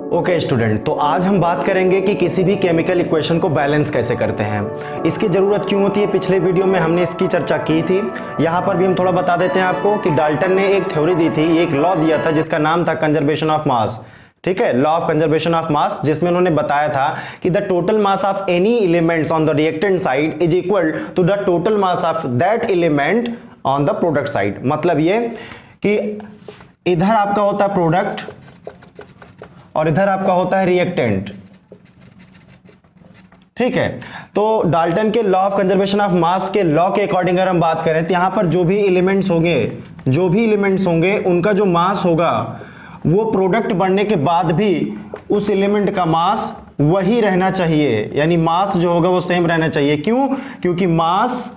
Okay student, तो आज हम बात करेंगे कि किसी भी केमिकल इक्वेशन को बैलेंस कैसे करते हैं, इसकी ज़रूरत क्यों होती है। पिछले वीडियो में हमने इसकी चर्चा की थी। यहाँ पर भी हम थोड़ा बता देते हैं आपको कि डाल्टन ने एक थ्योरी दी थी, एक लॉ दिया था जिसका नाम था कंजर्वेशन ऑफ मास। ठीक है, law of conservation of mass, जिसमें उन्होंने बताया था कि the total mass of any elements on the reactant side is equal to the total mass of that element on the product side. मतलब ये कि इधर आपका होता है प्रोडक्ट और इधर आपका होता है रिएक्टेंट। ठीक है, तो डाल्टन के लॉ ऑफ कंजर्वेशन ऑफ मास के लॉ के अकॉर्डिंग अगर हम बात करें तो यहां पर जो भी एलिमेंट्स होंगे उनका जो मास होगा वो प्रोडक्ट बनने के बाद भी उस एलिमेंट का मास वही रहना चाहिए, यानी मास जो होगा वो सेम रहना चाहिए। क्यों? क्योंकि मास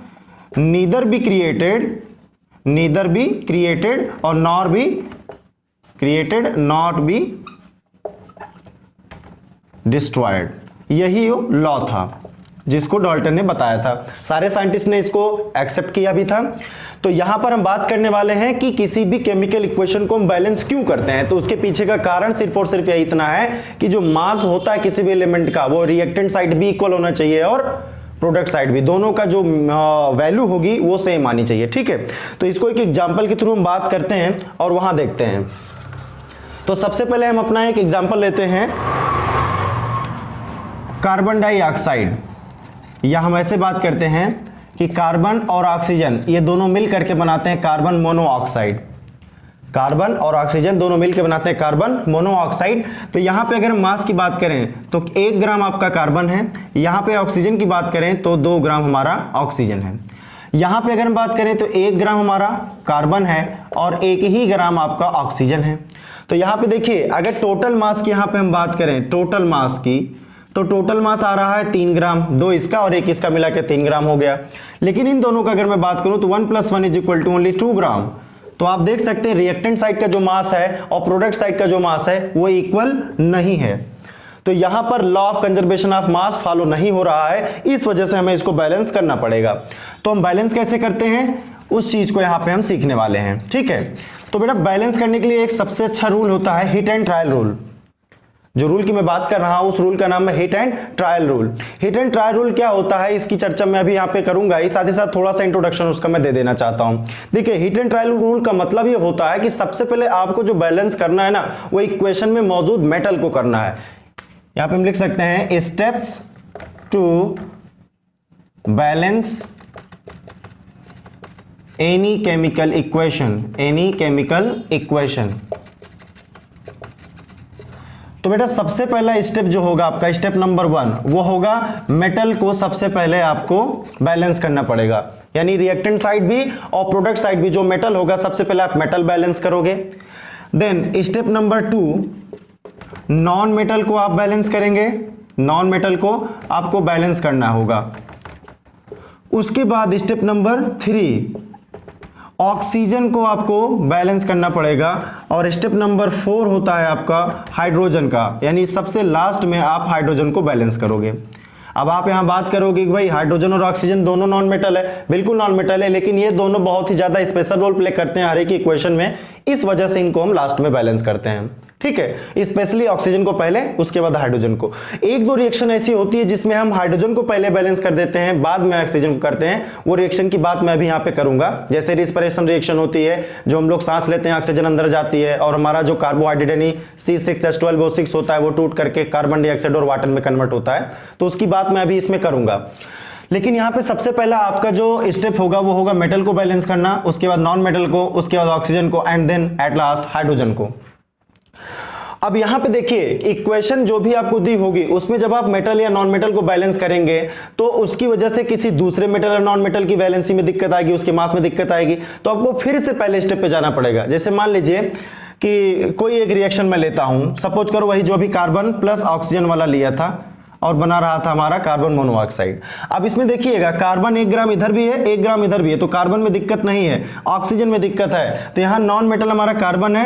नीदर बी क्रिएटेड और नॉट बी डिस्ट्रॉयड। यही वो लॉ था जिसको डाल्टन ने बताया था। सारे साइंटिस्ट ने इसको एक्सेप्ट किया भी था। तो यहां पर हम बात करने वाले हैं कि किसी भी केमिकल इक्वेशन को हम बैलेंस क्यों करते हैं। तो उसके पीछे का कारण सिर्फ और सिर्फ यही इतना है कि जो मास होता है किसी भी एलिमेंट का वो रिएक्टेंट साइड भी इक्वल होना चाहिए और प्रोडक्ट साइड भी, दोनों का जो वैल्यू होगी वो सेम आनी चाहिए। ठीक है, तो इसको एक एग्जांपल के थ्रू हम बात करते हैं और वहां देखते हैं। तो सबसे पहले हम अपना एक एग्जांपल लेते हैं, कार्बन डाइऑक्साइड। या हम ऐसे बात करते हैं कि कार्बन और ऑक्सीजन ये दोनों मिल करके बनाते हैं कार्बन मोनोऑक्साइड। कार्बन और ऑक्सीजन दोनों मिलकर बनाते हैं कार्बन मोनोऑक्साइड। तो यहां पे अगर हम मास की बात करें तो 1 ग्राम आपका कार्बन है, यहां पे ऑक्सीजन की बात करें तो 2 ग्राम हमारा ऑक्सीजन है। यहां पे अगर हम बात करें तो 1 ग्राम हमारा कार्बन है और 1 ही ग्राम आपका ऑक्सीजन है। तो यहां पे देखिए, अगर टोटल मास की यहां पे हम बात करें, टोटल मास की, तो टोटल मास आ रहा है 3 ग्राम, 2 इसका और 1 इसका मिला के 3 ग्राम हो गया। लेकिन इन दोनों का अगर मैं बात करूं तो 1 + 1 = ओनली 2 ग्राम। तो आप देख सकते हैं रिएक्टेंट साइड का जो मास है और प्रोडक्ट साइड का जो मास है वो इक्वल नहीं है। तो यहां पर law of conservation of mass follow नहीं हो रहा है, इस वजह से हमें इसको बैलेंस करना पड़ेगा। तो हम बैलेंस कैसे करते हैं उस चीज को यहां पे हम सीखने वाले हैं। ठीक है, तो बेटा बैलेंस करने के लिए एक सबसे अच्छा रूल होता है हिट एंड ट्रायल रूल। जो रूल की मैं बात कर रहा हूं उस रूल का नाम है hit and trial rule. Hit and trial rule क्या होता है इसकी चर्चा मैं अभी यहां पे करूंगा, ही साथ थोड़ा सा इंट्रोडक्शन उसका मैं दे देना चाहता हूं। देखिए, हिट एंड ट्रायल रूल का मतलब ये होता है कि सबसे पहले आपको जो बैलेंस करना है ना वो इक्वेशन में मौजूद मेटल को करना है। यहां पे हम लिख सकते हैं steps to balance any chemical equation. तो बेटा सबसे पहला स्टेप जो होगा आपका, स्टेप नंबर 1, वो होगा मेटल को सबसे पहले आपको बैलेंस करना पड़ेगा। यानी रिएक्टेंट साइड भी और प्रोडक्ट साइड भी जो मेटल होगा सबसे पहले आप मेटल बैलेंस करोगे। Then step number 2, non metal को आप बैलेंस करेंगे, नॉन मेटल को आपको बैलेंस करना होगा। उसके बाद स्टेप नंबर 3, ऑक्सीजन को आपको बैलेंस करना पड़ेगा। और स्टेप नंबर 4 होता है आपका हाइड्रोजन का, यानी सबसे लास्ट में आप हाइड्रोजन को बैलेंस करोगे। अब आप यहां बात करोगे कि भाई हाइड्रोजन और ऑक्सीजन दोनों नॉन मेटल है, बिल्कुल नॉन मेटल है, लेकिन ये दोनों बहुत ही ज्यादा स्पेशल रोल प्ले करते हैं हर एक इक्वेशन में, इस वजह से इनको हम लास्ट में बैलेंस करते हैं। ठीक है, स्पेशली ऑक्सीजन को पहले, उसके बाद हाइड्रोजन को। 1-2 रिएक्शन ऐसी होती है जिसमें हम हाइड्रोजन को पहले बैलेंस कर देते हैं, बाद में ऑक्सीजन को करते हैं। वो रिएक्शन की बात मैं भी यहाँ पे करूंगा। जैसे रिस्पिरेशन रिएक्शन होती है, जो हम लोग सांस लेते हैं, ऑक्सीजन अंदर जाती है और हमारा जो कार्बोहाइड्रेट यानी C6H12O6 होता है वो टूट करके कार्बन डाइऑक्साइड और वाटर में कन्वर्ट होता है। तो उसकी बात मैं अभी इसमें करूंगा। लेकिन यहाँ पे सबसे पहला आपका जो स्टेप होगा वो होगा मेटल को बैलेंस करना, उसके बाद नॉन मेटल को, उसके बाद ऑक्सीजन को and then at last hydrogen को। अब यहां पे देखिए, इक्वेशन जो भी आपको दी होगी उसमें जब आप मेटल या नॉन मेटल को बैलेंस करेंगे तो उसकी वजह से किसी दूसरे मेटल या नॉन मेटल की वैलेंसी में दिक्कत आएगी, उसके मास में दिक्कत आएगी। तो आपको फिर से पहले स्टेप पे जाना पड़ेगा। जैसे मान लीजिए कि कोई एक रिएक्शन में लेता हूं, सपोज करो वही जो भी कार्बन प्लस ऑक्सीजन वाला लिया था, और बना रहा था हमारा कार्बन मोनोऑक्साइड। अब इसमें देखिएगा कार्बन 1 ग्राम इधर भी है, 1 ग्राम इधर भी है, तो कार्बन में दिक्कत नहीं है, ऑक्सीजन में दिक्कत है। तो यहाँ नॉन मेटल हमारा कार्बन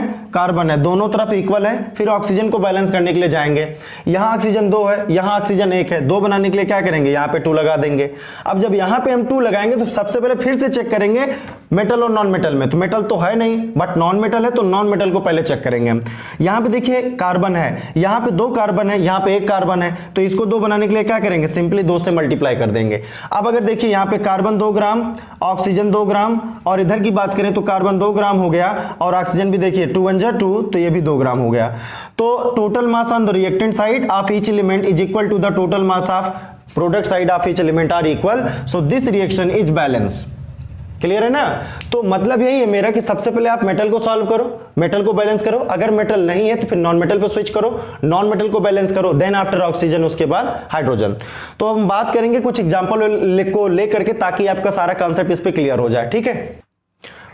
है, दोनों तरफ इक्वल है। फिर ऑक्सीजन को बैलेंस करने के लिए जाएंगे, यहाँ ऑक्सीजन 2 है, यहाँ ऑक्सीजन 1 है, 2 बनाने के लिए क्या करेंगे, यहाँ पे 2 लगा देंगे। अब जब यहाँ पे हम 2 लगाएंगे तो सबसे पहले फिर से चेक करेंगे मेटल और नॉन मेटल में, तो मेटल तो है नहीं बट नॉन मेटल है, तो नॉन मेटल को पहले चेक करेंगे हम। यहाँ पे देखिए कार्बन है, यहाँ पे 2 कार्बन है, यहाँ पे 1 कार्बन है, तो इसको 2 बनाने के लिए क्या करेंगे, सिंपली 2 से मल्टीप्लाई कर देंगे। अब अगर देखिए यहाँ पे कार्बन 2 ग्राम, ऑक्सीजन 2 ग्राम, और इधर की बात करें तो कार्बन 2 ग्राम हो गया और ऑक्सीजन भी देखिए 2 1 जा 2, तो ये भी 2 ग्राम हो गया। तो total mass on the reactant side of each element is equal to the total mass of product side of each element are equal, so this reaction is balance. Clear है ना? तो मतलब यही है मेरा कि सबसे पहले आप मेटल को सॉल्व करो, मेटल को बैलेंस करो, अगर मेटल नहीं है तो फिर नॉन मेटल पे स्विच करो, नॉन मेटल को बैलेंस करो, देन आफ्टर ऑक्सीजन उसके बाद हाइड्रोजन। तो हम बात करेंगे कुछ एग्जांपल को लेकर के ताकि आपका सारा कॉन्सेप्ट इस पे क्लियर हो जाए। ठीक है,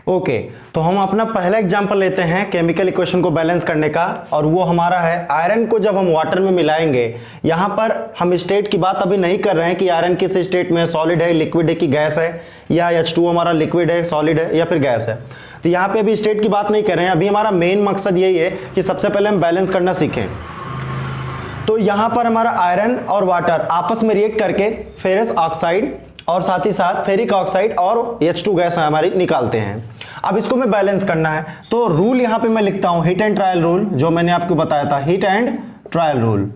ओके। तो हम अपना पहला एग्जांपल लेते हैं केमिकल इक्वेशन को बैलेंस करने का, और वो हमारा है आयरन को जब हम वाटर में मिलाएंगे। यहां पर हम स्टेट की बात अभी नहीं कर रहे हैं कि आयरन किस स्टेट में, सॉलिड है, लिक्विड है कि गैस है, या H2 हमारा लिक्विड है, सॉलिड है या फिर गैस है। तो यहाँ पे अभी स्टेट की बात नहीं कर रहे हैं, अभी हमारा मेन मकसद यही है कि सबसे पहले हम बैलेंस करना सीखें। तो यहां पर हमारा आयरन और वाटर आपस में रिएक्ट करके फेरस ऑक्साइड और साथ ही साथ फेरिक ऑक्साइड और H2 गैस हमारी निकालते हैं। अब इसको मैं बैलेंस करना है, तो रूल यहां पे मैं लिखता हूं हीट एंड ट्रायल रूल, जो मैंने आपको बताया था, हीट एंड ट्रायल रूल।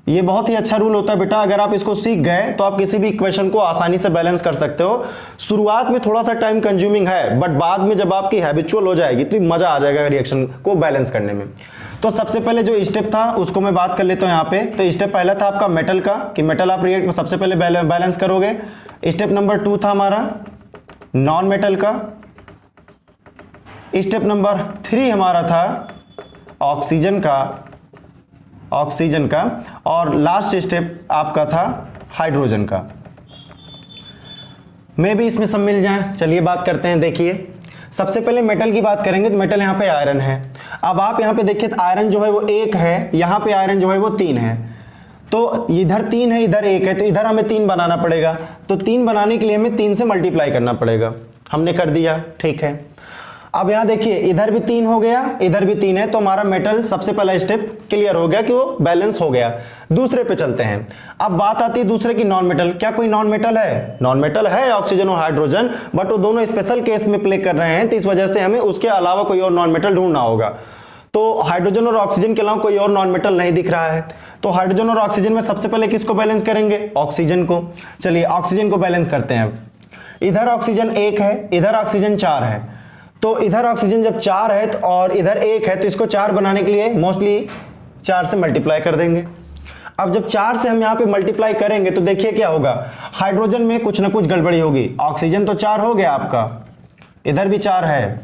ये बहुत ही अच्छा रूल होता है बेटा, अगर आप इसको सीख गए तो आप किसी भी इक्वेशन को आसानी से बैलेंस कर सकते हो। शुरुआत में थोड़ा सा टाइम कंज्यूमिंग है, बट बाद में जब आपकी हैबिचुअल हो जाएगी तो मजा आ जाएगा रिएक्शन को बैलेंस करने में। तो सबसे पहले जो स्टेप था उसको मैं बात कर लेता हूं यहाँ पे। तो स्टेप पहला था आपका मेटल का, कि मेटल आप रिएक्ट सबसे पहले बैलेंस करोगे। स्टेप नंबर 2 था हमारा नॉन मेटल का। स्टेप नंबर 3 हमारा था ऑक्सीजन का, और लास्ट स्टेप आपका था हाइड्रोजन का। मे भी इसमें सब मिल जाए। चलिए बात करते हैं। देखिए सबसे पहले मेटल की बात करेंगे, तो मेटल यहाँ पे आयरन है। अब आप यहाँ पे देखिए तो आयरन जो है वो 1 है, यहाँ पे आयरन जो है वो 3 है। तो इधर 3 है, इधर 1 है, तो इधर हमें 3 बनाना पड़ेगा। तो 3 बनाने के लिए हमें 3 से मल्टीप्लाई करना पड़ेगा। हमने कर दिया, ठीक है। अब यहाँ देखिए इधर भी 3 हो गया, इधर भी 3 है, तो हमारा मेटल सबसे पहला स्टेप क्लियर हो गया कि वो बैलेंस हो गया। दूसरे पे चलते हैं। अब बात आती है दूसरे की नॉन मेटल। क्या कोई नॉन मेटल है? नॉन मेटल है ऑक्सीजन और हाइड्रोजन, बट वो दोनों स्पेशल केस में प्ले कर रहे हैं, तो इस वजह से हमें उसके अलावा कोई और नॉन मेटल ढूंढना होगा। तो हाइड्रोजन और ऑक्सीजन के अलावा कोई और नॉन मेटल नहीं दिख रहा है, तो हाइड्रोजन और ऑक्सीजन में सबसे पहले किसको बैलेंस करेंगे? ऑक्सीजन को। चलिए ऑक्सीजन को बैलेंस करते हैं। इधर ऑक्सीजन 1 है, इधर ऑक्सीजन 4 है। तो इधर ऑक्सीजन जब 4 है तो और इधर 1 है, तो इसको 4 बनाने के लिए मोस्टली 4 से मल्टीप्लाई कर देंगे। अब जब 4 से हम यहाँ पे मल्टीप्लाई करेंगे तो देखिए क्या होगा, हाइड्रोजन में कुछ ना कुछ गड़बड़ी होगी। ऑक्सीजन तो 4 हो गया आपका, इधर भी 4 है।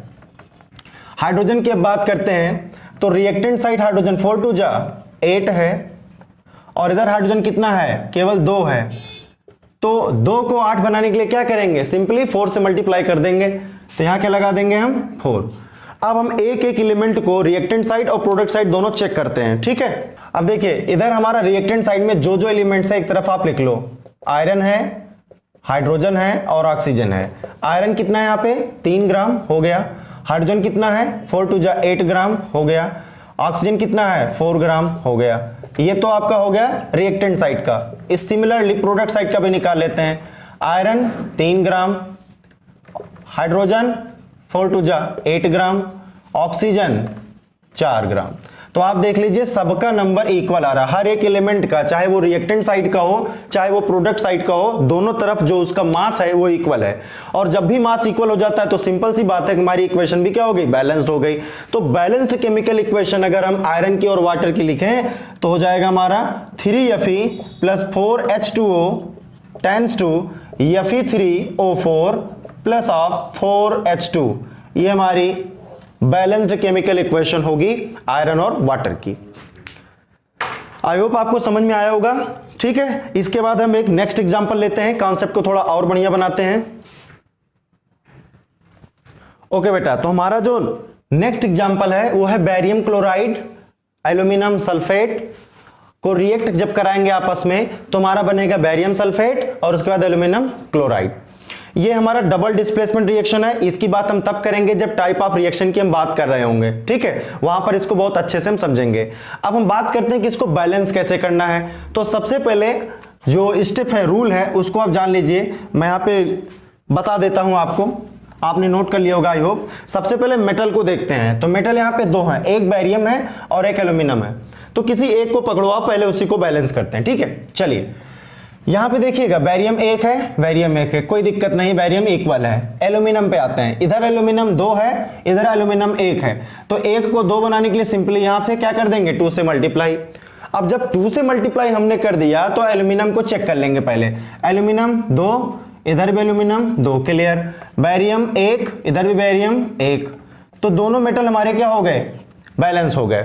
हाइड्रोजन की अब बात करते हैं, तो रिएक्टेंट साइड हाइड्रोजन 4 2 जा 8 है, और इधर हाइड्रोजन कितना है? केवल 2 है। तो 2 को 8 बनाने के लिए क्या करेंगे? सिंपली 4 से मल्टीप्लाई कर देंगे। तो यहां क्या लगा देंगे हम? 4। अब हम एक एक एलिमेंट को रिएक्टेंट साइड और प्रोडक्ट साइड दोनों चेक करते हैं, ठीक है। अब देखिए इधर हमारा रिएक्टेंट साइड में जो जो एलिमेंट्स है एक तरफ आप लिख लो, आयरन है, हाइड्रोजन है और ऑक्सीजन है। आयरन कितना है यहाँ पे? 3 ग्राम हो गया। हाइड्रोजन कितना है? 4 2 जा 8 ग्राम हो गया। ऑक्सीजन कितना है? 4 ग्राम हो गया। ये तो आपका हो गया रिएक्टेंट साइड का। इस सिमिलरली प्रोडक्ट साइड का भी निकाल लेते हैं। आयरन 3 ग्राम, हाइड्रोजन 4 2 जा 8 ग्राम, ऑक्सीजन 4 ग्राम। तो आप देख लीजिए सबका नंबर इक्वल आ रहा है, हर एक एलिमेंट का, चाहे वो रिएक्टेंट साइड का हो चाहे वो प्रोडक्ट साइड का हो, दोनों तरफ जो उसका मास है वो इक्वल है। और जब भी मास इक्वल हो जाता है तो सिंपल सी बात है कि हमारी इक्वेशन भी क्या हो गई? बैलेंस्ड हो गई। तो बैलेंस्ड केमिकल इक्वेशन अगर हम आयरन की और वाटर की लिखें तो हो जाएगा हमारा 3Fe plus 4H2O tends to Fe3O4 plus of 4H2। ये हमारी बैलेंस्ड केमिकल इक्वेशन होगी आयरन और वाटर की। आई होप आपको समझ में आया होगा, ठीक है। इसके बाद हम एक नेक्स्ट एग्जांपल लेते हैं, कॉन्सेप्ट को थोड़ा और बढ़िया बनाते हैं। ओके बेटा, तो हमारा जो नेक्स्ट एग्जांपल है वो है बेरियम क्लोराइड, एल्यूमिनियम सल्फेट को रिएक्ट जब कराएंगे आपस में तो हमारा बनेगा बैरियम सल्फेट और उसके बाद एल्यूमिनियम क्लोराइड। ये हमारा डबल डिस्प्लेसमेंट रिएक्शन है। इसकी बात हम तब करेंगे जब टाइप ऑफ रिएक्शन की हम बात कर रहे होंगे, ठीक है, वहां पर इसको बहुत अच्छे से हम समझेंगे। अब हम बात करते हैं कि इसको बैलेंस कैसे करना है। तो सबसे पहले जो स्टेप है, रूल है, उसको आप जान लीजिए। मैं यहाँ पे बता देता हूं आपको, आपने नोट कर लिया होगा आई होप। सबसे पहले मेटल को देखते हैं। तो मेटल यहाँ पे दो हैं, एक बैरियम है और एक एल्यूमिनियम है। तो किसी एक को पकड़ो आप, पहले उसी को बैलेंस करते हैं, ठीक है। चलिए यहां पे देखिएगा, बैरियम एक है, बैरियम एक है, कोई दिक्कत नहीं, बैरियम इक्वल है। एल्यूमिनियम पे आते हैं, इधर एल्यूमिनियम 2 है, इधर एल्यूमिनियम 1 है। तो 1 को 2 बनाने के लिए सिंपली यहां पे क्या कर देंगे, 2 से मल्टीप्लाई। अब जब 2 से मल्टीप्लाई हमने कर दिया तो एल्यूमिनियम को चेक कर लेंगे पहले। एल्यूमिनियम 2, इधर भी एल्यूमिनियम 2, क्लियर। बैरियम 1, इधर भी बैरियम 1। तो दोनों मेटल हमारे क्या हो गए, बैलेंस हो गए।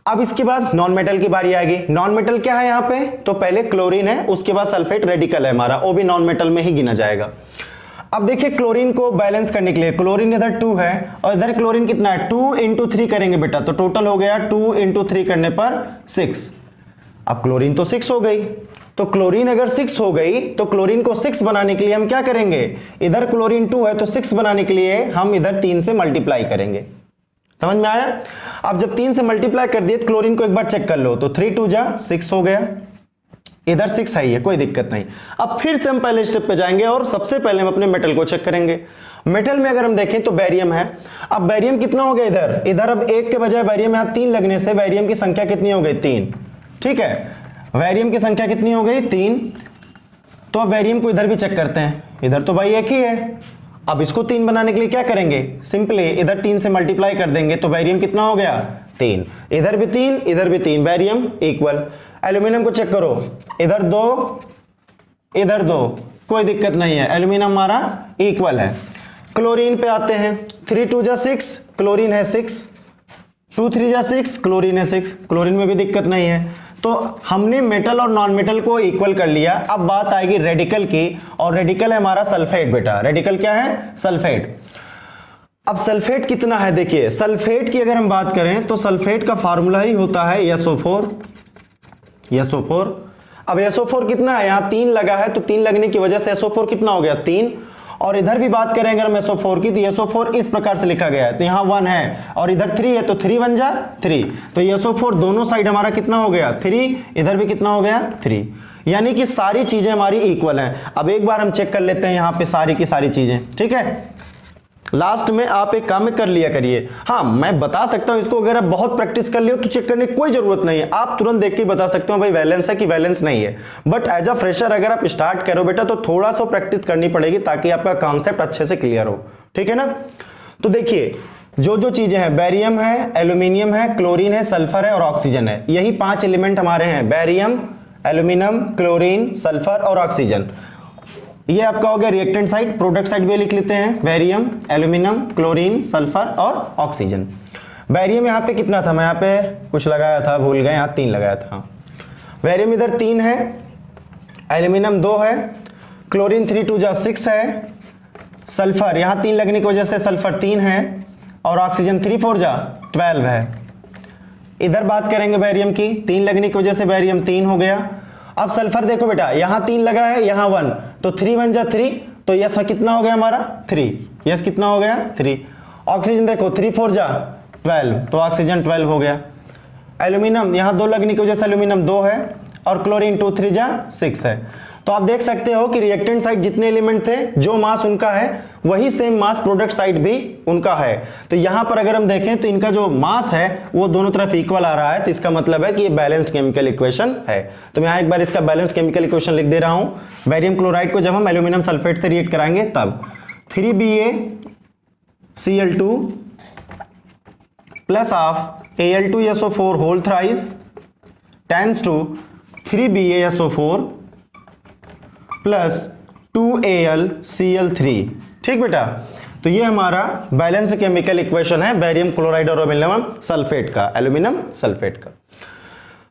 अब इसके बाद नॉन मेटल की बारी आएगी। नॉन मेटल क्या है यहाँ पे, तो पहले क्लोरीन है, उसके बाद सल्फेट रेडिकल है हमारा, वो भी नॉन मेटल में ही गिना जाएगा। अब देखिए क्लोरीन को बैलेंस करने के लिए, क्लोरीन इधर 2 है और इधर क्लोरीन कितना है, 2 × 3 करेंगे बेटा, तो टोटल हो गया 2 × 3 करने पर 6। अब क्लोरीन तो 6 हो गई। तो क्लोरीन अगर 6 हो गई तो क्लोरीन को 6 बनाने के लिए हम क्या करेंगे, इधर क्लोरीन 2 है तो 6 बनाने के लिए हम इधर 3 से मल्टीप्लाई करेंगे। समझ में आया। अब जब 3 से मल्टीप्लाई कर दिए तो क्लोरीन को एक बार चेक कर लो, तो 3 × 2 = 6 हो गया, इधर 6 है, कोई दिक्कत नहीं। अब फिर से हम पहले स्टेप पे जाएंगे और सबसे पहले हम अपने मेटल को चेक करेंगे। मेटल में अगर हम देखें तो बैरियम है। अब बैरियम कितना हो गया इधर अब 1 के बजाय बैरियम यहां 3 लगने से बैरियम की संख्या कितनी हो गई, 3, ठीक है। बैरियम की संख्या कितनी हो गई, 3। तो अब बैरियम को इधर भी चेक करते हैं, इधर तो भाई 1 ही है। अब इसको 3 बनाने के लिए क्या करेंगे, सिंपली इधर 3 से मल्टीप्लाई कर देंगे तो बैरियम कितना हो गया, 3। इधर भी 3, इधर भी 3, बैरियम इक्वल। एल्यूमिनियम को चेक करो, इधर 2, इधर 2, कोई दिक्कत नहीं है, एल्यूमिनियम हमारा इक्वल है। क्लोरीन पे आते हैं, 3 × 2 = 6, क्लोरीन है 6, 2 × 3 = 6, क्लोरीन है 6, क्लोरीन में भी दिक्कत नहीं है। तो हमने मेटल और नॉन मेटल को इक्वल कर लिया। अब बात आएगी रेडिकल की, और रेडिकल है हमारा सल्फेट बेटा। रेडिकल क्या है, सल्फेट। अब सल्फेट कितना है, देखिए सल्फेट की अगर हम बात करें तो सल्फेट का फार्मूला ही होता है SO4। अब SO4 कितना है, यहां 3 लगा है तो 3 लगने की वजह से SO4 कितना हो गया, 3। और इधर भी बात करें अगर हम SO4 की, तो SO4 इस प्रकार से लिखा गया है, तो यहाँ 1 है और इधर 3 है तो 3 बन जा 3। तो SO4 दोनों साइड हमारा कितना हो गया, 3, इधर भी कितना हो गया, 3। यानी कि सारी चीजें हमारी इक्वल हैं। अब एक बार हम चेक कर लेते हैं यहाँ पे सारी की सारी चीजें, ठीक है। लास्ट में आप एक काम कर लिया करिए। हाँ, मैं बता सकता हूं इसको, अगर आप बहुत प्रैक्टिस कर लियो तो चेक करने की कोई जरूरत नहीं है, आप तुरंत देख के बता सकते हो भाई वैलेंस है कि वैलेंस नहीं है। बट एज अ फ्रेशर अगर आप स्टार्ट करो बेटा तो थोड़ा सा प्रैक्टिस करनी पड़ेगी ताकि आपका कॉन्सेप्ट अच्छे से क्लियर हो, ठीक है ना। तो देखिए जो जो चीजें हैं, बैरियम है, एल्यूमिनियम है, क्लोरीन है, सल्फर है और ऑक्सीजन है, यही 5 एलिमेंट हमारे हैं, बैरियम, एल्यूमिनियम, क्लोरीन, सल्फर और ऑक्सीजन। ये आपका हो गया रिएक्टेंट साइड। प्रोडक्ट साइड भी लिख लेते हैं, बैरियम, एल्यूमिनियम, क्लोरीन, सल्फर और ऑक्सीजन। बैरियम यहाँ पे कितना था, मैं यहाँ पे कुछ लगाया था, भूल गए, यहाँ 3 लगाया था। बैरियम इधर 3 है, एल्यूमिनियम 2 है, क्लोरीन 3 × 2 = 6 है, सल्फर यहाँ 3 लगने की वजह से सल्फर 3 है और ऑक्सीजन 3 × 4 = 12 है। इधर बात करेंगे बैरियम की, 3 लगने की वजह से बैरियम 3 हो गया। अब सल्फर देखो बेटा, यहां 3 लगा है, यहां 1, तो 3 बन जा 3, तो यस कितना हो गया हमारा, 3। यस कितना हो गया, 3। ऑक्सीजन देखो 3 × 4 = 12, तो ऑक्सीजन 12 हो गया। एल्यूमिनियम यहां 2 लगने की वजह से एल्यूमिनियम 2 है और क्लोरीन 2 × 3 = 6 है। तो आप देख सकते हो कि रिएक्टेंट साइड जितने एलिमेंट थे, जो मास उनका है वही सेम मास प्रोडक्ट साइड भी उनका है। तो यहां पर अगर हम देखें तो इनका जो मास है वो दोनों तरफ इक्वल आ रहा है, तो इसका मतलब है कि ये बैलेंस्ड केमिकल इक्वेशन है। तो मैं यहां एक बार इसका बैलेंस्ड केमिकल इक्वेशन लिख दे रहा हूं। बैरियम क्लोराइड को जब हम एल्यूमिनियम सल्फेट से रिएक्ट कराएंगे तब 3BaCl2 plus of Al2SO4 whole thrice tends to 3BaSO4 plus 2AlCl3। ठीक बेटा, तो ये हमारा बैलेंस केमिकल इक्वेशन है बैरियम क्लोराइड और एल्यूमिनियम सल्फेट का, एल्यूमिनियम सल्फेट का।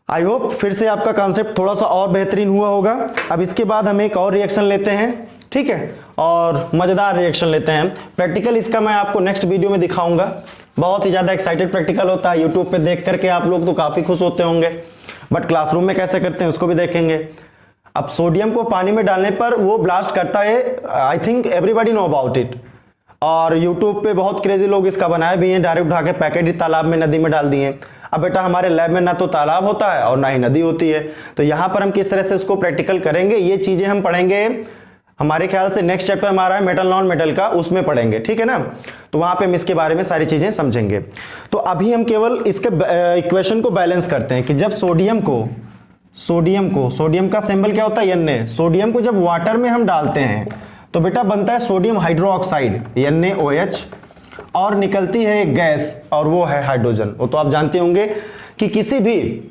आई होप फिर से आपका कॉन्सेप्ट थोड़ा सा और बेहतरीन हुआ होगा। अब इसके बाद हम एक और रिएक्शन लेते हैं, ठीक है, और मजेदार रिएक्शन लेते हैं। प्रैक्टिकल इसका मैं आपको नेक्स्ट वीडियो में दिखाऊंगा। बहुत ही ज्यादा एक्साइटेड प्रैक्टिकल होता है, यूट्यूब पे देख करके आप लोग तो काफी खुश होते होंगे। बट क्लासरूम में कैसे करते हैं उसको भी देखेंगे। अब सोडियम को पानी में डालने पर वो ब्लास्ट करता है, I think everybody know about it, और यूट्यूब पे बहुत क्रेजी लोग इसका बनाए भी हैं, डायरेक्ट उठा के पैकेट ही तालाब में नदी में डाल दिए। अब बेटा हमारे लैब में ना तो तालाब होता है और ना ही नदी होती है, तो यहाँ पर हम किस तरह से उसको प्रैक्टिकल करेंगे, ये चीजें हम पढ़ेंगे हमारे ख्याल से नेक्स्ट चैप्टर हमारा है मेटल नॉन मेटल का, उसमें पढ़ेंगे, ठीक है ना। तो वहां पे हम इसके बारे में सारी चीजें समझेंगे। तो अभी हम केवल इसके इक्वेशन को बैलेंस करते हैं कि जब सोडियम का सिंबल क्या होता है, Na। सोडियम को जब वाटर में हम डालते हैं तो बेटा बनता है सोडियम हाइड्रोक्साइड NaOH, और निकलती है एक गैस और वो है हाइड्रोजन। वो तो आप जानते होंगे कि किसी भी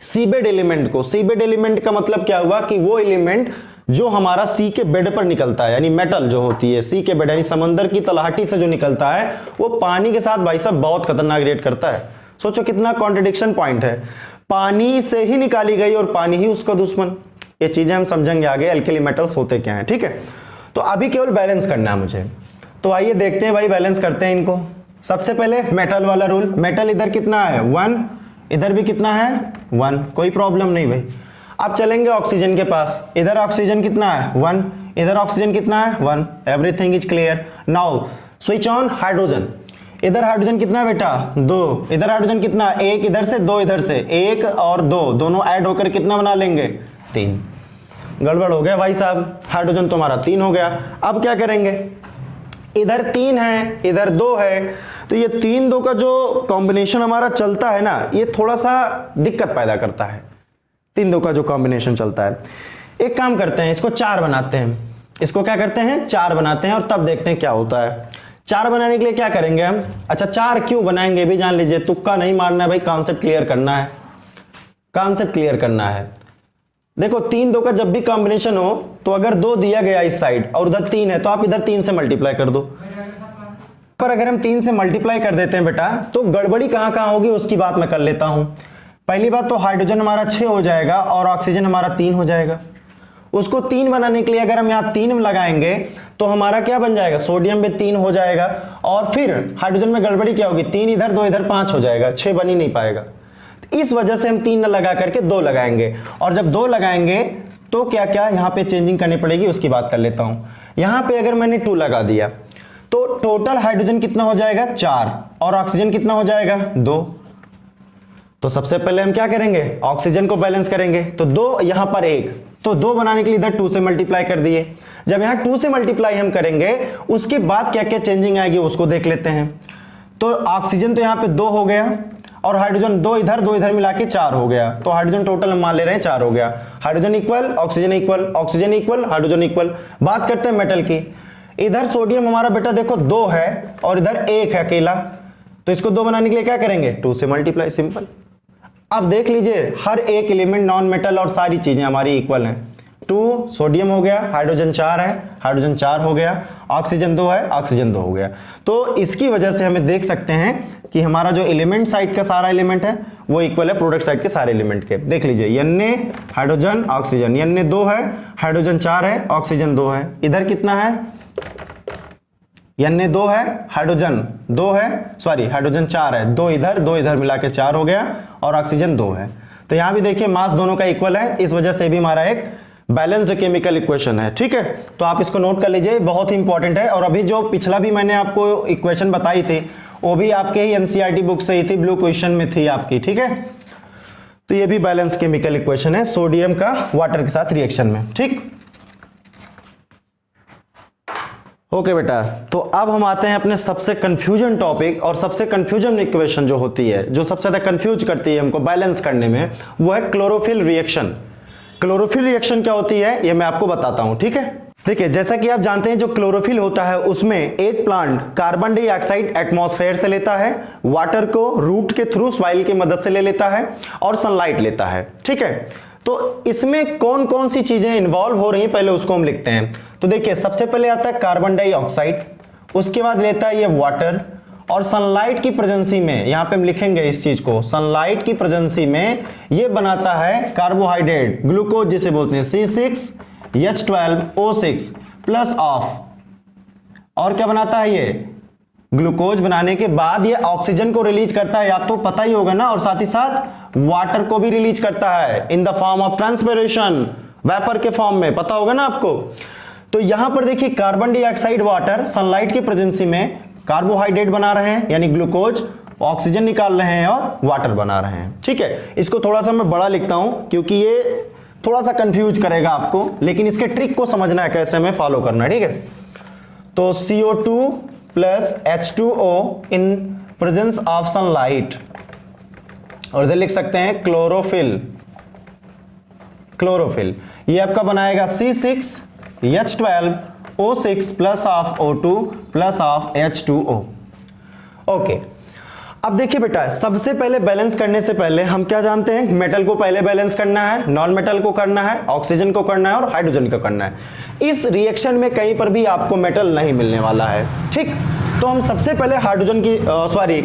सीबेड एलिमेंट को, सीबेड एलिमेंट का मतलब क्या हुआ कि वो एलिमेंट जो हमारा सी के बेड पर निकलता है, यानी मेटल जो होती है सी के बेड यानी समंदर की तलहटी से जो निकलता है वो पानी के साथ भाई साहब बहुत खतरनाक रिएक्ट करता है। सोचो कितना कॉन्ट्रडिक्शन पॉइंट है, पानी से ही निकाली गई और पानी ही उसका दुश्मन। ये चीजें हम समझेंगे आगे एल्केली मेटल्स होते क्या हैं, ठीक है। तो अभी केवल बैलेंस करना है मुझे, तो आइए देखते हैं भाई बैलेंस करते हैं इनको। सबसे पहले मेटल वाला रूल, मेटल इधर कितना है 1, इधर भी कितना है 1, कोई प्रॉब्लम नहीं भाई। अब चलेंगे ऑक्सीजन के पास, इधर ऑक्सीजन कितना है 1, इधर ऑक्सीजन कितना है 1, everything is clear. Now switch on hydrogen, इधर हाइड्रोजन कितना है बेटा 2, इधर हाइड्रोजन कितना, 1 इधर से 2 इधर से, 1 और 2 दोनों ऐड होकर कितना बना लेंगे 3। गड़बड़ हो गया भाई साहब, हाइड्रोजन तो हमारा 3 हो गया। अब क्या करेंगे, इधर 3 है इधर 2 है, तो ये 3-2 का जो कॉम्बिनेशन हमारा चलता है ना, ये थोड़ा सा दिक्कत पैदा करता है। 3-2 का जो कॉम्बिनेशन चलता है, एक काम करते हैं इसको 4 बनाते हैं, इसको क्या करते हैं 4 बनाते हैं और तब देखते हैं क्या होता है। 4 बनाने के लिए क्या करेंगे हम, अच्छा 4 क्यों बनाएंगे भी जान लीजिए, तुक्का नहीं मारना है भाई, कॉन्सेप्ट क्लियर करना है, कॉन्सेप्ट क्लियर करना है। देखो 3-2 का जब भी कॉम्बिनेशन हो तो अगर 2 दिया गया इस साइड और उधर 3 है तो आप इधर 3 से मल्टीप्लाई कर दो, पर अगर हम 3 से मल्टीप्लाई कर देते हैं बेटा तो गड़बड़ी कहां होगी उसकी बात मैं कर लेता हूं। पहली बात तो हाइड्रोजन हमारा 6 हो जाएगा और ऑक्सीजन हमारा 3 हो जाएगा। उसको 3 बनाने के लिए अगर हम यहाँ 3 लगाएंगे तो हमारा क्या बन जाएगा, सोडियम में 3 हो जाएगा, और फिर हाइड्रोजन में गड़बड़ी क्या होगी, 3 इधर 2 इधर 5 हो जाएगा, 6 बन ही नहीं पाएगा। इस वजह से हम 3 न लगा करके 2 लगाएंगे, और जब 2 लगाएंगे तो क्या क्या यहाँ पे चेंजिंग करनी पड़ेगी उसकी बात कर लेता हूं। यहाँ पे अगर मैंने 2 लगा दिया तो टोटल हाइड्रोजन कितना हो जाएगा 4 और ऑक्सीजन कितना हो जाएगा 2। तो सबसे पहले हम क्या करेंगे, ऑक्सीजन को बैलेंस करेंगे, तो 2 यहां पर 1, तो 2 बनाने के लिए इधर 2 से मल्टीप्लाई कर दिए। जब यहां 2 से मल्टीप्लाई हम करेंगे उसके बाद क्या क्या चेंजिंग आएगी उसको देख लेते हैं। तो ऑक्सीजन तो यहां पे 2 हो गया और हाइड्रोजन 2 इधर मिला के 4 हो गया, तो हाइड्रोजन टोटल हम मान ले रहे हैं 4 हो गया। Hydrogen equal oxygen equal, oxygen equal hydrogen equal. बात करते हैं मेटल की, इधर सोडियम हमारा बेटा देखो 2 है और इधर 1 है अकेला, तो इसको 2 बनाने के लिए क्या करेंगे 2 से मल्टीप्लाई, सिंपल। अब देख लीजिए हर एक एलिमेंट नॉन मेटल और सारी चीजें हमारी इक्वल हैं। 2 सोडियम हो गया, हाइड्रोजन 4 है, हाइड्रोजन 4 हो गया, ऑक्सीजन 2 है, ऑक्सीजन 2 हो गया। तो इसकी वजह से हमें देख सकते हैं कि हमारा जो एलिमेंट साइड का सारा एलिमेंट है वो इक्वल है प्रोडक्ट साइड के सारे एलिमेंट के। देख लीजिए Na हाइड्रोजन ऑक्सीजन, Na 2 है, हाइड्रोजन 4 है, ऑक्सीजन 2 है, इधर कितना है Na 2 है, हाइड्रोजन 2 है, सॉरी हाइड्रोजन 4 है, 2 इधर मिला के 4 हो गया और ऑक्सीजन 2 है। तो यहां भी देखिए मास दोनों का इक्वल है, इस वजह से भी हमारा एक बैलेंस्ड केमिकल इक्वेशन है, ठीक है। तो आप इसको नोट कर लीजिए, बहुत ही इंपॉर्टेंट है। और अभी जो पिछला भी मैंने आपको इक्वेशन बताई थी वो भी आपके ही एनसीईआरटी बुक से ही थी, ब्लू क्वेश्चन में थी आपकी, ठीक है। तो ये भी बैलेंस्ड केमिकल इक्वेशन है सोडियम का वाटर के साथ रिएक्शन में, ठीक। ओके बेटा, तो अब हम आते हैं अपने सबसे कंफ्यूजन टॉपिक, और सबसे कंफ्यूजन इक्वेशन जो होती है, जो सबसे ज्यादा कंफ्यूज करती है हमको बैलेंस करने में, वो है क्लोरोफिल रिएक्शन। क्लोरोफिल रिएक्शन क्या होती है ये मैं आपको बताता हूं, ठीक है। देखिए जैसा कि आप जानते हैं जो क्लोरोफिल होता है उसमें एक प्लांट कार्बन डाइऑक्साइड एटमॉस्फेयर से लेता है, वाटर को रूट के थ्रू सॉइल की मदद से ले लेता है और सनलाइट लेता है, ठीक है। तो इसमें कौन कौन सी चीजें इन्वॉल्व हो रही हैं पहले उसको हम लिखते हैं। तो देखिए सबसे पहले आता है कार्बन डाइऑक्साइड, उसके बाद लेता है ये वाटर, और सनलाइट की प्रेजेंसी में, यहां पे हम लिखेंगे इस चीज को, सनलाइट की प्रेजेंसी में ये बनाता है कार्बोहाइड्रेट, ग्लूकोज जिसे बोलते हैं C6H12O6 प्लस ऑफ, और क्या बनाता है ये ग्लूकोज बनाने के बाद ये ऑक्सीजन को रिलीज करता है, आपको पता ही होगा ना, और साथ ही साथ वाटर को भी रिलीज करता है in the form of transpiration, vapour के फॉर्म में, पता होगा ना आपको। तो यहां पर देखिए कार्बन डाइऑक्साइड वाटर सनलाइट की प्रेजेंसी में कार्बोहाइड्रेट बना रहे हैं यानी ग्लूकोज, ऑक्सीजन निकाल रहे हैं और वाटर बना रहे हैं। ठीक है, इसको थोड़ा सा मैं बड़ा लिखता हूं क्योंकि ये थोड़ा सा कंफ्यूज करेगा आपको, लेकिन इसके ट्रिक को समझना है कैसे हमें फॉलो करना है। ठीक है, तो CO2 plus H2O in presence of sunlight, और इधर लिख सकते हैं क्लोरोफिल, क्लोरोफिल ये आपका बनाएगा C6H12O6 plus of O2 plus of H2O। Okay, अब देखिए बेटा, सबसे पहले बैलेंस करने से पहले हम क्या जानते हैं, मेटल को पहले बैलेंस करना है, नॉन मेटल को करना है, ऑक्सीजन को करना है और हाइड्रोजन को करना है। इस रिएक्शन में कहीं पर भी आपको मेटल नहीं मिलने वाला है। ठीक, तो हम सबसे पहले हाइड्रोजन की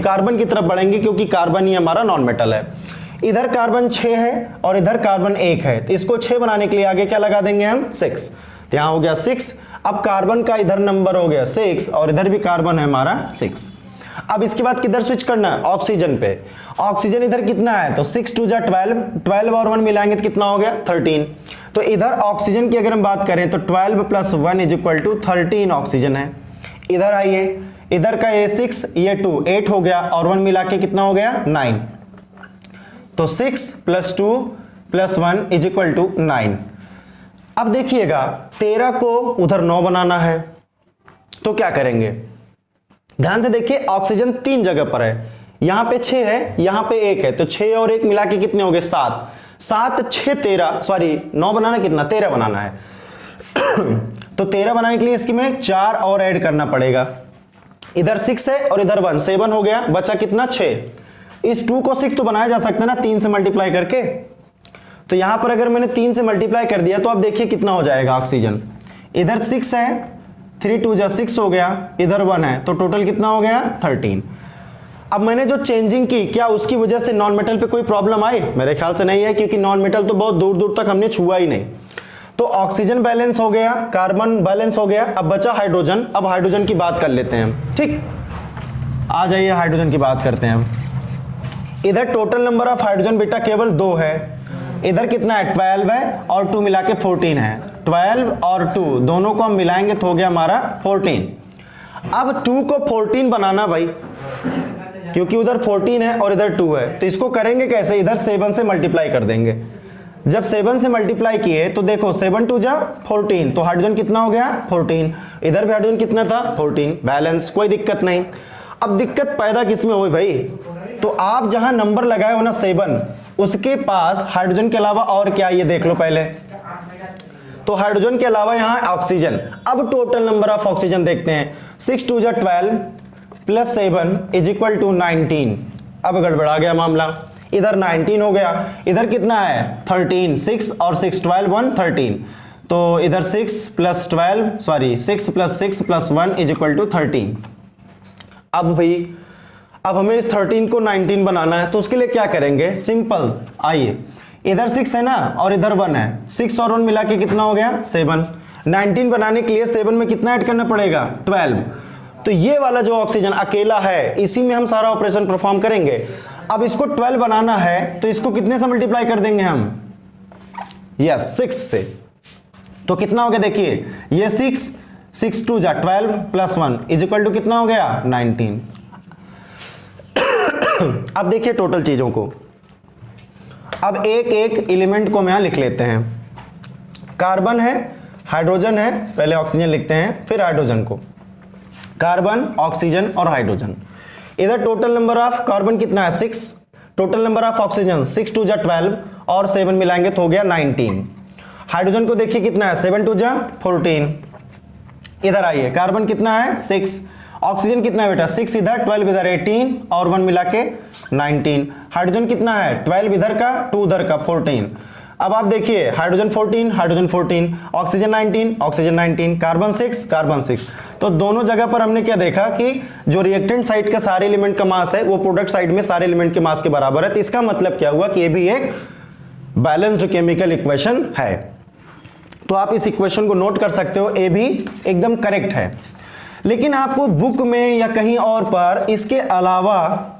कार्बन की तरफ बढ़ेंगे क्योंकि कार्बन ही हमारा नॉन मेटल है। इधर कार्बन 6 है और इधर कार्बन 1 है, तो इसको 6 बनाने के लिए आगे क्या लगा देंगे हम, 6। तो यहां हो गया 6। अब कार्बन का इधर नंबर हो गया 6 और इधर भी कार्बन है हमारा 6। अब इसके बाद किधर स्विच करना है, ऑक्सीजन पे। ऑक्सीजन इधर कितना है, तो 6 2 जा 12, 12 और 1 मिलाएंगे तो कितना हो गया 13। तो इधर ऑक्सीजन की अगर हम बात करें तो 12 plus 1 is equal to 13 oxygen है। इधर आइए, इधर का ये 6 ये 2 8 हो गया और 1 मिला के कितना हो गया 9। तो 6 plus 2 plus 1 is equal to 9। अब देखिएगा 13 को उधर 9 बनाना है, तो क्या करेंगे, ध्यान से देखिए, ऑक्सीजन 3 जगह पर है, यहां पे 6 है, यहां पे 1 है, तो 6 और 1 मिला के कितने हो गए 7। 7 6 13, सॉरी 9 बनाना कितना, 13 बनाना है। तो 13 बनाने के लिए इसकी में 4 और ऐड करना पड़ेगा। इधर 6 है और इधर 1, 7 हो गया, बचा कितना 6। इस 2 को 6 तो बनाया जा सकता है ना 3 से मल्टीप्लाई करके। तो यहां पर अगर मैंने 3 से मल्टीप्लाई कर दिया तो आप देखिए कितना हो जाएगा ऑक्सीजन। इधर 6 है, 3 2 जा 6 हो गया, इधर 1 है, तो टोटल कितना हो गया 13। अब मैंने जो चेंजिंग की, क्या उसकी वजह से नॉन मेटल पे कोई प्रॉब्लम आई, मेरे ख्याल से नहीं है, क्योंकि नॉन मेटल तो बहुत दूर दूर तक हमने छुआ ही नहीं। तो ऑक्सीजन बैलेंस हो गया, कार्बन बैलेंस हो गया, अब बचा हाइड्रोजन। अब हाइड्रोजन की बात कर लेते हैं हम। ठीक, आ जाइए हाइड्रोजन की बात करते हैं हम। इधर टोटल नंबर ऑफ हाइड्रोजन बेटा केवल 2 है, इधर कितना है 12 है और 2 मिला के 14 है। 12 और 2 दोनों को हम मिलाएंगे तो हो गया हमारा 14। अब 2 को 14 बनाना भाई, क्योंकि उधर 14 है और इधर 2 है, तो इसको करेंगे कैसे, इधर 7 से मल्टीप्लाई कर देंगे। जब 7 से मल्टीप्लाई किए तो देखो 7 2 जा 14, तो हाइड्रोजन कितना हो गया 14। इधर भी हाइड्रोजन कितना था 14, बैलेंस, कोई दिक्कत नहीं। अब दिक्कत पैदा किसमें हुई भाई, तो आप जहां नंबर लगाए हो ना 7, उसके पास हाइड्रोजन के अलावा और क्या, ये देख लो पहले। तो हाइड्रोजन के अलावा यहां ऑक्सीजन। अब टोटल नंबर ऑफ ऑक्सीजन देखते हैं, 6 2 जा 12 प्लस 7 इज इक्वल टू 19। अब गड़बड़ा गया मामला, इधर 19 हो गया, इधर कितना है 13, 6 और 6 12 1 13, तो इधर 6 plus 12 sorry 6 plus 6 plus 1 is equal to 13। अब भाई, अब हमें इस 13 को 19 बनाना है, तो उसके लिए क्या करेंगे, सिंपल, आइए, इधर 6 है ना और इधर 1 है, 6 और 1 मिला के कितना हो गया 7। 19 बनाने के लिए 7 में कितना ऐड करना पड़ेगा 12। तो ये वाला जो ऑक्सीजन अकेला है, इसी में हम सारा ऑपरेशन परफॉर्म करेंगे। अब इसको 12 बनाना है तो इसको कितने से मल्टीप्लाई कर देंगे हम, यस 6 से। तो कितना हो गया देखिए, ये 6 2 जा 12 प्लस 1 इज इक्वल टू कितना हो गया 19। अब देखिए टोटल चीजों को, अब एक एक एलिमेंट को हम यहां लिख लेते हैं। कार्बन है, हाइड्रोजन है, पहले ऑक्सीजन लिखते हैं फिर हाइड्रोजन को, कार्बन ऑक्सीजन और हाइड्रोजन। इधर टोटल नंबर ऑफ कार्बन कितना है 6, टोटल नंबर ऑफ ऑक्सीजन 6 2 जा 12 और 7 मिलाएंगे तो हो गया 19। हाइड्रोजन को देखिए कितना है 7 2 जा 14। इधर आइए, कार्बन कितना है 6, ऑक्सीजन कितना है बेटा 6 इधर 12 इधर 18 और 1 मिला के 19। हाइड्रोजन कितना है 12 इधर का 2 उधर का 14। अब आप देखिए hydrogen 14 hydrogen 14, oxygen 19 oxygen 19, carbon 6 carbon 6। तो दोनों जगह पर हमने क्या देखा कि जो रिएक्टेंट साइड का सारे एलिमेंट का मास है वो प्रोडक्ट साइड में सारे एलिमेंट के मास के बराबर है। तो इसका मतलब क्या हुआ कि ये भी एक बैलेंस्ड केमिकल इक्वेशन है। तो आप इस इक्वेशन को नोट कर सकते हो, ए भी एकदम करेक्ट है। लेकिन आपको बुक में या कहीं और पर इसके अलावा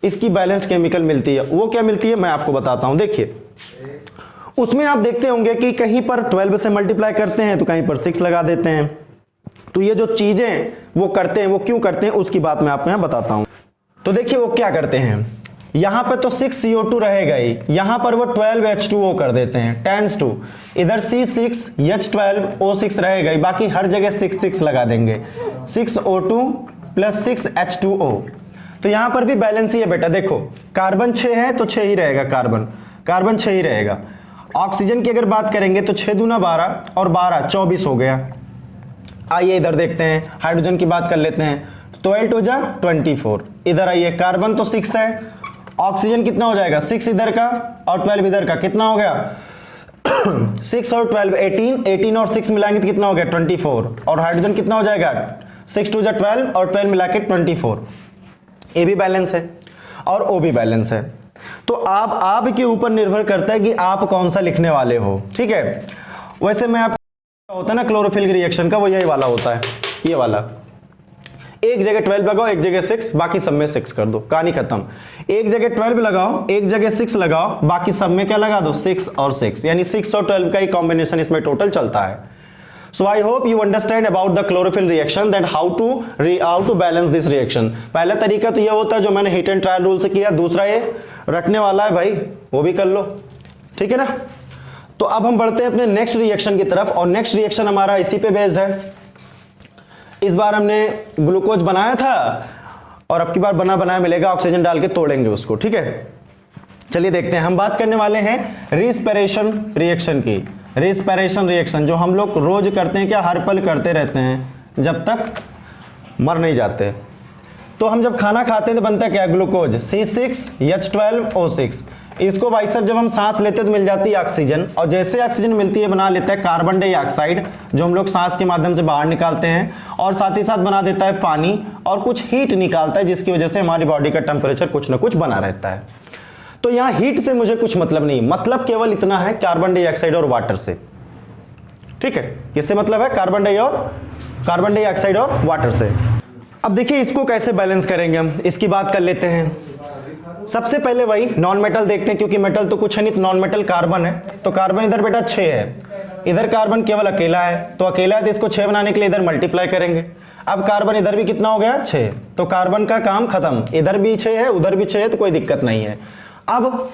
इसकी बैलेंस्ड केमिकल मिलती है। वो क्या मिलती है मैं आपको बताता हूं। देखिए उसमें आप देखते होंगे कि कहीं पर 12 से मल्टीप्लाई करते हैं तो कहीं पर 6 लगा देते हैं। तो ये जो चीजें वो करते हैं वो क्यों करते हैं उसकी बात मैं आपको यहां बताता हूं। तो देखिए वो क्या करते हैं, यहां पे तो 6 CO2 रहेगा ही, यहां पर वो 12 H2O कर देते हैं, टेंस टू इधर C6 H12 O6 रहेगा ही, बाकी हर जगह 6 6 लगा देंगे, 6 O2 प्लस 6 H2O। तो यहां पर भी बैलेंस ही है बेटा। देखो कार्बन 6 है तो 6 ही रहेगा, कार्बन 6 ही रहेगा। ऑक्सीजन की अगर बात करेंगे तो 6 दूना 12 और 12 24 हो गया। आइए इधर देखते हैं, हाइड्रोजन की बात कर लेते हैं। 12 टू जा 24। इधर आइए, कार्बन तो 6 है, ऑक्सीजन कितना हो जाएगा 6 इधर का और 12 इधर का, कितना हो गया 6 और 12 18, 18 और 6 मिलाएंगे तो कितना हो गया 24। और हाइड्रोजन कितना हो जाएगा 6 टू जा 12 और 12 मिला के 24। ए भी बैलेंस है और ओ भी बैलेंस है। तो आप के ऊपर निर्भर करता है कि आप कौन सा लिखने वाले हो, ठीक है। वैसे मैं आप होता है ना क्लोरोफिल रिएक्शन का, वो यही वाला होता है, ये वाला। एक जगह 12 लगाओ, एक जगह 6, बाकी सब में 6 कर दो, कहानी खत्म। एक जगह 12 लगाओ, एक जगह 6 लगाओ, बाकी सब में क्या लगा दो 6 और 6, यानी 6 और 12 का ही कॉम्बिनेशन इसमें टोटल चलता है। So I hope you understand about the chlorophyll reaction, that how to balance this reaction। पहला तरीका तो ये होता है जो मैंने हिट एंड ट्रायल रूल से किया, दूसरा ये रटने वाला है भाई, वो भी कर लो, ठीक है ना। तो अब हम बढ़ते हैं अपने नेक्स्ट रिएक्शन की तरफ, और नेक्स्ट रिएक्शन हमारा इसी पे बेस्ड है। इस बार हमने ग्लूकोज बनाया था और अब की बार बना बनाया मिलेगा, ऑक्सीजन डाल के तोड़ेंगे उसको, ठीक है। चलिए देखते हैं, हम बात करने वाले हैं रिस्पिरेशन रिएक्शन की। रिस्पिरेशन रिएक्शन जो हम लोग रोज करते हैं, क्या हर पल करते रहते हैं जब तक मर नहीं जाते। तो हम जब खाना खाते हैं तो बनता है क्या, ग्लूकोज C6H12O6। इसको भाई साहब जब हम सांस लेते हैं तो मिल जाती है ऑक्सीजन, और जैसे ऑक्सीजन मिलती है बना लेता है कार्बन डाइऑक्साइड, जो हम लोग सांस के माध्यम से बाहर निकालते हैं, और साथ ही साथ बना देता है पानी और कुछ हीट निकालता है, जिसकी वजह से हमारी बॉडी का टेम्परेचर कुछ ना कुछ बना रहता है। तो यहां हीट से मुझे कुछ मतलब नहीं, मतलब केवल इतना है कार्बन डाइऑक्साइड और वाटर से, ठीक है। किससे मतलब है, कार्बन डाइऑक्साइड और वाटर से। अब देखिए इसको कैसे बैलेंस करेंगे हम, इसकी बात कर लेते हैं। सबसे पहले वही नॉन मेटल देखते हैं, क्योंकि मेटल तो कुछ है नहीं, तो नॉन मेटल कार्बन है। तो कार्बन इधर बेटा 6 है, इधर कार्बन केवल अकेला है, तो अकेला है तो इसको 6 बनाने के लिए इधर मल्टीप्लाई करेंगे। अब कार्बन इधर भी कितना हो गया 6, तो कार्बन का काम खत्म, इधर भी 6 है उधर भी 6 है, तो कोई दिक्कत नहीं है। अब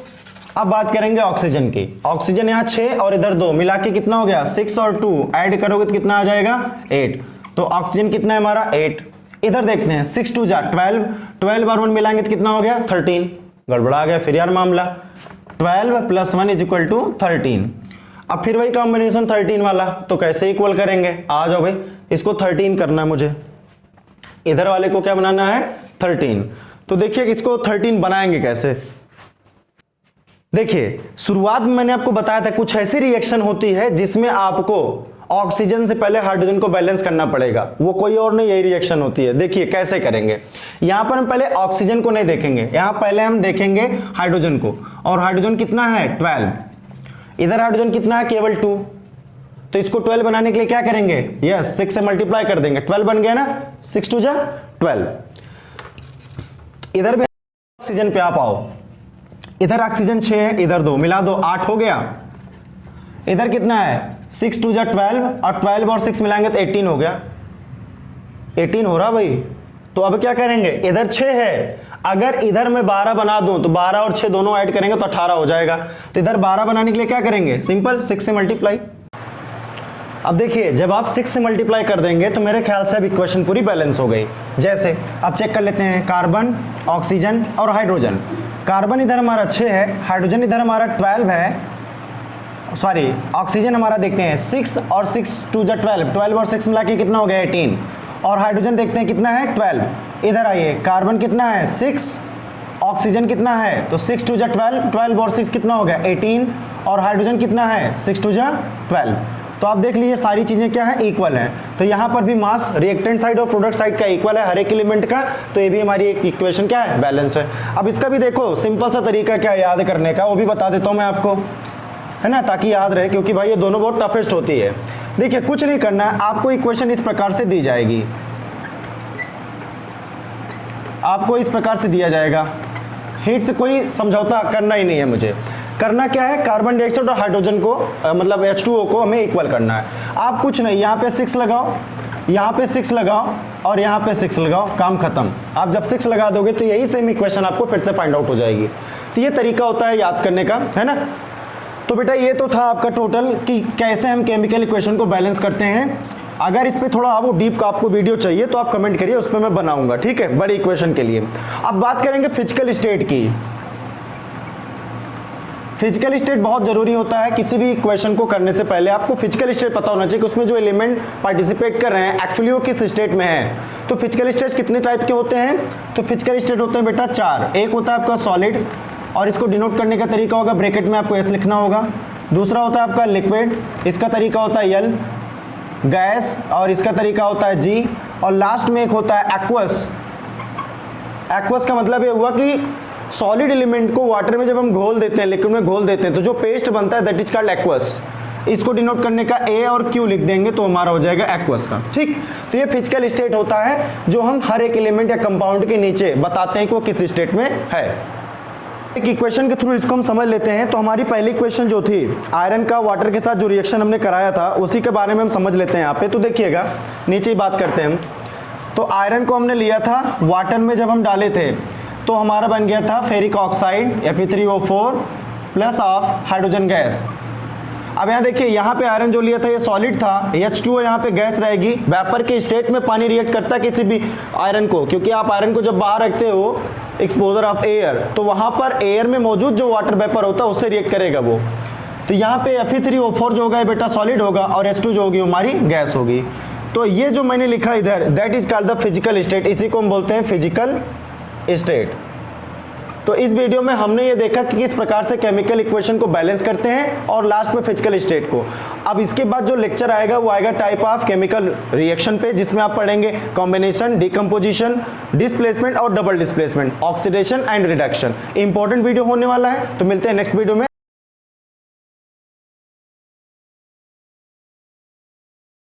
बात करेंगे ऑक्सीजन की। ऑक्सीजन यहाँ 6 और इधर 2 मिला के कितना हो गया 6 और 2 ऐड करोगे तो कितना आ जाएगा 8। तो ऑक्सीजन कितना है हमारा 8। इधर देखते हैं 6 2 जा 12, 12 और 1 मिलाएंगे तो कितना हो गया 13। गड़बड़ा गया फिर यार मामला, 12 + 1 = 13। अब फिर वही कॉम्बिनेशन 13 वाला, तो कैसे इक्वल करेंगे, आ जाओ भाई, इसको 13 करना है मुझे, इधर वाले को क्या बनाना है 13। तो देखिए इसको 13 बनाएंगे कैसे। देखिए शुरुआत में मैंने आपको बताया था कुछ ऐसी रिएक्शन होती है जिसमें आपको ऑक्सीजन से पहले हाइड्रोजन को बैलेंस करना पड़ेगा, वो कोई और नहीं, यही रिएक्शन होती है। देखिए कैसे करेंगे, यहां पर हम पहले ऑक्सीजन को नहीं देखेंगे, यहां पहले हम देखेंगे हाइड्रोजन को, और हाइड्रोजन कितना है 12, इधर हाइड्रोजन कितना है केवल 2, तो इसको 12 बनाने के लिए क्या करेंगे, यस 6 से मल्टीप्लाई कर देंगे, 12 बन गया ना, 6 2 जा 12। इधर भी ऑक्सीजन पे आप आओ, इधर ऑक्सीजन 6 है इधर 2 मिला दो 8 हो गया, इधर कितना है 6 2 जा 12 और 12 और 6 मिलाएंगे तो 18 हो गया, 18 हो रहा भाई। तो अब क्या करेंगे, इधर 6 है, अगर इधर मैं 12 बना दूं तो 12 और 6 दोनों ऐड करेंगे तो 18 हो जाएगा। तो इधर 12 बनाने के लिए क्या करेंगे, सिंपल 6 से मल्टीप्लाई। अब देखिए जब आप 6 से मल्टीप्लाई कर देंगे तो मेरे ख्याल से अब इक्वेशन पूरी बैलेंस हो गई। जैसे अब चेक कर लेते हैं, कार्बन, ऑक्सीजन और हाइड्रोजन। कार्बन इधर हमारा 6 है, हाइड्रोजन इधर हमारा 12 है, सॉरी ऑक्सीजन हमारा देखते हैं 6 और 6 2 जा 12, 12 और 6 मिला के कितना हो गया 18, और हाइड्रोजन देखते हैं कितना है 12। इधर आइए, कार्बन कितना है 6, ऑक्सीजन कितना है, तो 6 2 जा 12, 12 और 6 कितना हो गया 18, और हाइड्रोजन कितना है 6 2 जा 12। तो आप देख लीजिए सारी चीजें क्या है, इक्वल है। तो यहाँ पर भी मास रिएक्टेंट साइड और प्रोडक्ट साइड का इक्वल है हर एक एलिमेंट का, तो ये भी हमारी एक इक्वेशन क्या है, बैलेंस्ड है। अब इसका भी देखो सिंपल सा तरीका क्या है याद करने का, वो भी बता देता हूँ मैं आपको, है ना, ताकि याद रहे, क्योंकि भाई ये दोनों बहुत टफेस्ट होती है। देखिए कुछ नहीं करना है आपको, इक्वेशन इस प्रकार से दी जाएगी, आपको इस प्रकार से दिया जाएगा, हीट से कोई समझौता करना ही नहीं है मुझे। करना क्या है, कार्बन डाइऑक्साइड और हाइड्रोजन को मतलब H2O को हमें इक्वल करना है। आप कुछ नहीं, यहाँ पे 6 लगाओ, यहाँ पे 6 लगाओ और यहाँ पे 6 लगाओ, काम खत्म। आप जब 6 लगा दोगे तो यही सेम इक्वेशन आपको फिर से फाइंड आउट हो जाएगी। तो ये तरीका होता है याद करने का, है ना। तो बेटा ये तो था आपका टोटल कि कैसे हम केमिकल इक्वेशन को बैलेंस करते हैं। अगर इस पे थोड़ा आपको डीप का आपको वीडियो चाहिए तो आप कमेंट करिए, उस पर मैं बनाऊंगा, ठीक है, बड़ी इक्वेशन के लिए। अब बात करेंगे फिजिकल स्टेट की। फिजिकल स्टेट बहुत जरूरी होता है किसी भी इक्वेशन को करने से पहले। आपको फिजिकल स्टेट पता होना चाहिए कि उसमें जो एलिमेंट पार्टिसिपेट कर रहे हैं एक्चुअली वो किस स्टेट में है। तो फिजिकल स्टेट कितने टाइप के होते हैं, तो फिजिकल स्टेट होते हैं बेटा 4। एक होता है आपका सॉलिड, और इसको डिनोट करने का तरीका होगा, ब्रैकेट में आपको एस लिखना होगा। दूसरा होता है आपका लिक्विड, इसका तरीका होता है एल। गैस, और इसका तरीका होता है जी। और लास्ट में एक होता है एक्वस। एक्वस का मतलब ये हुआ कि सॉलिड एलिमेंट को वाटर में जब हम घोल देते हैं, लिक्विड में घोल देते हैं, तो जो पेस्ट बनता है दैट इज कॉल्ड एक्वस। इसको डिनोट करने का ए और क्यू लिख देंगे तो हमारा हो जाएगा एक्वस का, ठीक। तो ये फिजिकल स्टेट होता है जो हम हर एक एलिमेंट या कंपाउंड के नीचे बताते हैं कि वो किस स्टेट में है। एक इक्वेशन के थ्रू इसको हम समझ लेते हैं। तो हमारी पहली इक्वेशन जो थी, आयरन का वाटर के साथ जो रिएक्शन हमने कराया था उसी के बारे में हम समझ लेते हैं यहाँ पे। तो देखिएगा नीचे ही बात करते हैं हम। तो आयरन को हमने लिया था, वाटर में जब हम डाले थे तो हमारा बन गया था ferric oxide Fe3O4 plus of hydrogen gas. अब यहाँ देखिए, यहाँ पे आयरन जो लिया था ये सॉलिड था, H2O यहाँ पे गैस रहेगी। वेपर के स्टेट में पानी रिएक्ट करता है किसी भी आयरन को, क्योंकि आप आयरन को जब बाहर रखते हो एक्सपोजर ऑफ एयर, तो वहाँ पर एयर में मौजूद जो वाटर वेपर होता है उससे रिएक्ट करेगा वो। तो यहाँ पे Fe3O4 जो होगा बेटा सॉलिड होगा, और H2 जो होगी हमारी गैस होगी। तो ये जो मैंने लिखा इधर that is called the physical state, इसी को हम बोलते हैं फिजिकल स्टेट। तो इस वीडियो में हमने ये देखा कि किस प्रकार से केमिकल इक्वेशन को बैलेंस करते हैं और लास्ट में फिजिकल स्टेट को। अब इसके बाद जो लेक्चर आएगा वो आएगा टाइप ऑफ केमिकल रिएक्शन पे, जिसमें आप पढ़ेंगे कॉम्बिनेशन, डिकम्पोजिशन, डिस्प्लेसमेंट और double displacement, oxidation and reduction. Important video होने वाला है। तो मिलते हैं नेक्स्ट वीडियो में।